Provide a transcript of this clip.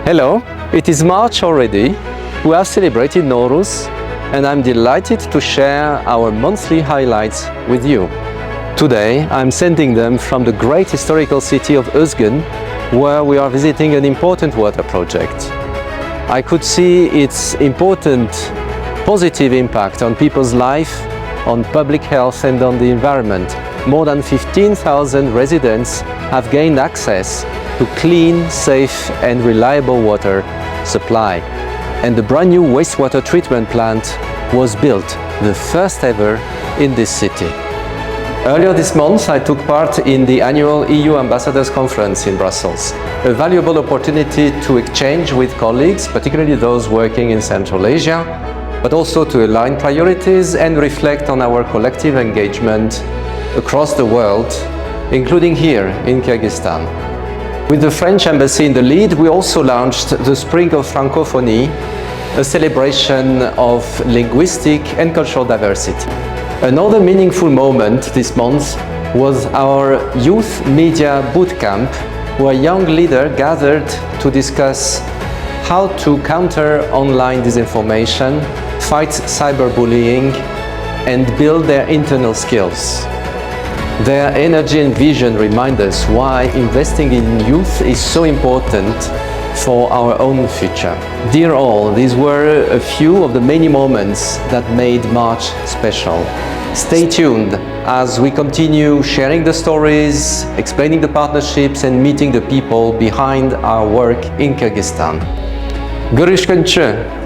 Hello, it is March already. We have celebrated Nowruz, and I'm delighted to share our monthly highlights with you. Today, I'm sending them from the great historical city of Özgen, where we are visiting an important water project. I could see its important positive impact on people's life, on public health and on the environment. More than 15,000 residents have gained access to clean, safe and reliable water supply. And the brand new wastewater treatment plant was built, the first ever in this city. Earlier this month, I took part in the annual EU Ambassadors Conference in Brussels, a valuable opportunity to exchange with colleagues, particularly those working in Central Asia, but also to align priorities and reflect on our collective engagement across the world, including here in Kyrgyzstan. With the French embassy in the lead, we also launched the Spring of Francophonie, a celebration of linguistic and cultural diversity. Another meaningful moment this month was our Youth Media Bootcamp, where young leaders gathered to discuss how to counter online disinformation, fight cyberbullying, and build their internal skills. Their energy and vision remind us why investing in youth is so important for our own future. Dear all, these were a few of the many moments that made March special. Stay tuned as we continue sharing the stories, explaining the partnerships and meeting the people behind our work in Kyrgyzstan. Görüşkünçü.